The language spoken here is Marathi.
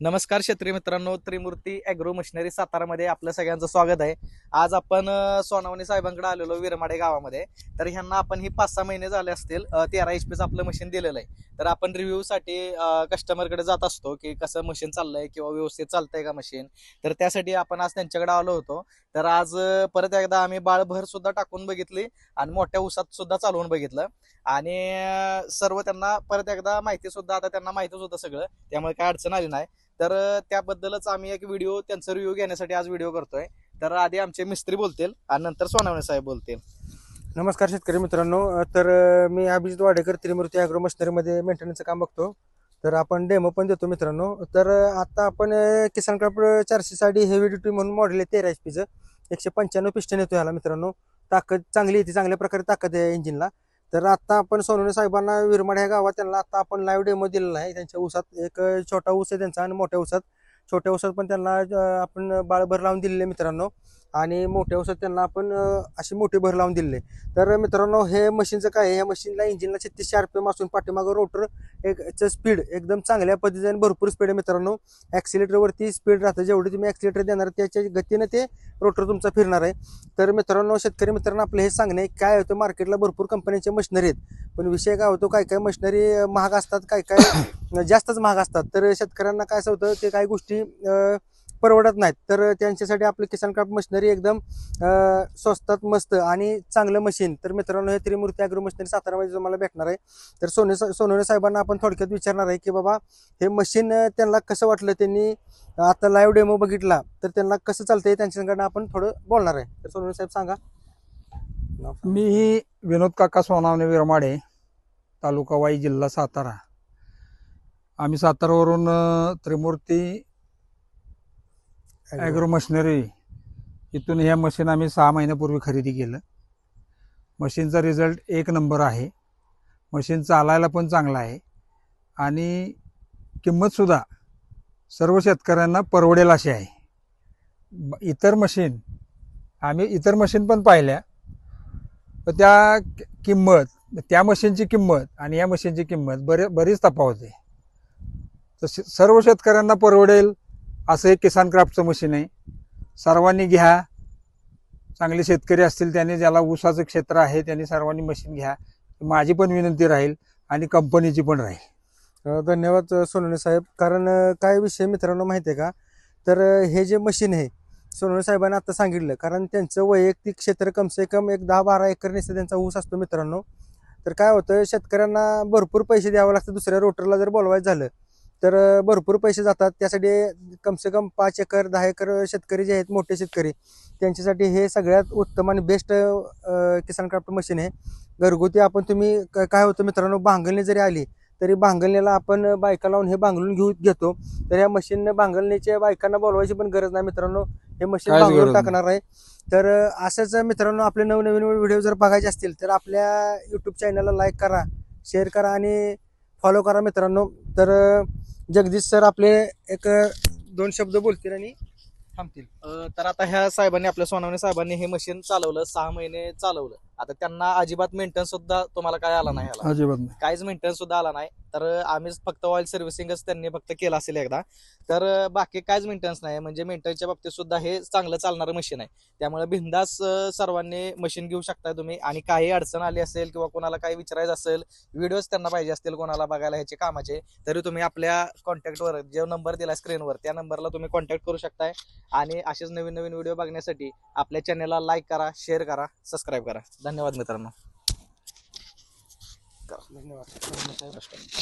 नमस्कार शेतकरी मित्रांनो, त्रिमूर्ती ॲग्रो मशिनरी सातारामध्ये आपलं सगळ्यांचं स्वागत आहे. आज आपण सोनावणे साहेबांकडे आलेलो विरमाडे गावामध्ये. तर ह्यांना आपण ही 5-6 महिने झाले असतील 13 HP चं आपलं मशीन दिलेलं आहे. तर आपण रिव्ह्यूसाठी कस्टमरकडे जात असतो की कसं मशीन चाललंय किंवा व्यवस्थित चालतंय का मशीन. तर त्यासाठी आपण आज त्यांच्याकडे आलो होतो. तर आज परत एकदा आम्ही बाळभर सुद्धा टाकून बघितली आणि मोठ्या ऊसात सुद्धा चालवून बघितलं आणि सर्व त्यांना परत एकदा माहिती सुद्धा आता त्यांना माहितीच होतं सगळं, त्यामुळे काय अडचण आली नाही. तर त्याबद्दलच आम्ही एक व्हिडिओ त्यांचा रिव्ह्यू घेण्यासाठी आज व्हिडिओ करतोय. तर आधी आमचे मिस्त्री बोलतील आणि नंतर सोनावणे साहेब बोलतील. नमस्कार शेतकरी मित्रांनो. मी अभिजित वाडेकर त्रिमूर्ती ॲग्रो मशिनरीमध्ये मेंटेनन्सचं काम बघतो. तर आपण डेमो पण देतो मित्रांनो. आता आपण किसान क्रॉप 460 हेवी ड्युटी म्हणून मॉडेल आहे 13 HP चं. 195 पिस्टन येतो ह्याला मित्रांनो. ताकद चांगली येते, चांगल्या प्रकारे ताकद आहे इंजिनला. तर आता आपण सोनवणे साहेबांना विरमाड ह्या गावात त्यांना आता आपण लाईव्ह डेमो दिलेला आहे. त्यांच्या ऊसात एक छोटा ऊस आहे त्यांचा आणि छोट्या ऊसात पण त्यांना आपण बाळभर लावून दिलेले मित्रांनो. आणि मोठ्या ऊसात त्यांना आपण अशी मोठी भर लावून दिलेले. तर मित्रांनो, हे मशीनचं काय आहे, ह्या मशीनला इंजिनला 3600 RPM असून पाठीमागं रोटर स्पीड एकदम चांगल्या पद्धतीने भरपूर स्पीड आहे मित्रांनो. ॲक्सिलेटरवरती स्पीड राहतं, जेवढी तुम्ही ॲक्सिलेटर देणार त्याच्या गतीनं ते रोटर तुमचा फिरणार आहे. तर मित्रांनो, शेतकरी मित्रांनो, आपलं हे सांगणे काय होतं, मार्केटला भरपूर कंपन्यांच्या मशिनरी आहेत, पण विषय काय होतो, काय काय मशिनरी महाग असतात, काय काय जास्तच महाग असतात. तर शेतकऱ्यांना काय असं होतं, ते काही गोष्टी परवडत नाहीत. तर त्यांच्यासाठी आपलं किसान क्राफ्ट मशिनरी एकदम स्वस्तात मस्त आणि चांगलं मशीन. तर मित्रांनो, हे त्रिमूर्ती ॲग्रो मशिनरी सातारामध्ये तुम्हाला भेटणार आहे. तर सोनवणे साहेबांना आपण थोडक्यात विचारणार आहे की बाबा हे मशीन त्यांना कसं वाटलं, त्यांनी आता लाईव्ह डेमो बघितला तर त्यांना कसं चालतंय, त्यांच्याकडनं आपण थोडं बोलणार आहे. तर सोनवणे साहेब सांगा. मी विनोद काका सोनावणे विरमाडे, तालुका वाई, जिल्हा सातारा. आम्ही सातारावरून त्रिमूर्ती ॲग्रो मशिनरी इथून हे मशीन आम्ही 6 महिन्यापूर्वी खरेदी केलं. मशीनचा रिझल्ट 1 नंबर आहे. मशीन चालायला पण चांगला आहे आणि किंमतसुद्धा सर्व शेतकऱ्यांना परवडेल अशी आहे. इतर मशीन पण पाहिल्या, तर त्या मशीनची किंमत आणि या मशीनची किंमत बरीच तफावत आहे. तर सर्व शेतकऱ्यांना परवडेल असं एक किसान क्राफ्टचं मशीन आहे. सर्वांनी घ्या. चांगले शेतकरी असतील, त्यांनी ज्याला ऊसाचं क्षेत्र आहे त्यांनी सर्वांनी मशीन घ्या, माझी पण विनंती राहील आणि कंपनीची पण राहील. धन्यवाद सोनवणे साहेब. कारण काय विषय मित्रांनो माहिती आहे का, तर हे जे मशीन आहे सोनवणे साहेबांना आता सांगितलं, कारण त्यांचं वैयक्तिक क्षेत्र कमसे कम एक 10-12 एकर निश्चित त्यांचा ऊस असतो मित्रांनो. तर काय होतं, शेतकऱ्यांना भरपूर पैसे द्यावे लागतात. दुसऱ्या रोटरला जर बोलवायचं झालं तर भरपूर पैसे जातात. त्यासाठी कमसे कम 5 एकर 10 एकर शेतकरी जे आहेत, मोठे शेतकरी, त्यांच्यासाठी हे सगळ्यात उत्तम आणि बेस्ट किसान क्राफ्ट मशीन आहे. घरगुती आपण तुम्ही काय होतं मित्रांनो, भांगलणी जरी आली तरी भांगलणीला आपण बायका लावून हे भांगलून घेतो. तर या मशीनने भांगलणीच्या बायकांना बोलवायची पण गरज नाही मित्रांनो. हे मशीन भांगलून टाकणार आहे. तर असंच मित्रांनो, आपले नवनवीन व्हिडिओ जर बघायचे असतील तर आपल्या यूट्यूब चॅनलला लाईक करा, शेअर करा आणि फॉलो करा मित्रांनो. तर जगदीश सर आपले एक 2 शब्द बोलतील आणि थांबतील. तर आता ह्या साहेबांनी, आपल्या सोनावणे साहेबांनी हे मशीन चालवलं, 6 महिने चालवलं. आता त्यांना अजिबात मेंटेनन्स सुद्धा तुम्हाला काय आला नाही, अजिबात नाही, काहीच मेंटेनन्स सुद्धा आला नाही. तर आम्हीच फक्त ऑइल सर्व्हिसिंगच त्यांनी फक्त केलं असेल एकदा. तर बाकी काहीच मेंटेनन्स नाही. म्हणजे मेंटेनन्सच्या बाबतीत सुद्धा हे चांगलं चालणारं मशीन आहे. त्यामुळे बिंदास सर्वांनी मशीन घेऊ शकता तुम्ही. आणि काही अडचण आली असेल किंवा कोणाला काही विचारायचं असेल, व्हिडिओज त्यांना पाहिजे असतील कोणाला बघायला ह्याचे कामाचे, तरी तुम्ही आपल्या कॉन्टॅक्टवर जो नंबर दिला स्क्रीनवर त्या नंबरला तुम्ही कॉन्टॅक्ट करू शकताय. आणि असेच नवीन नवीन व्हिडिओ बघण्यासाठी आपल्या चॅनलला लाईक करा, शेअर करा, सबस्क्राईब करा. धन्यवाद मित्रांनो. धन्यवाद.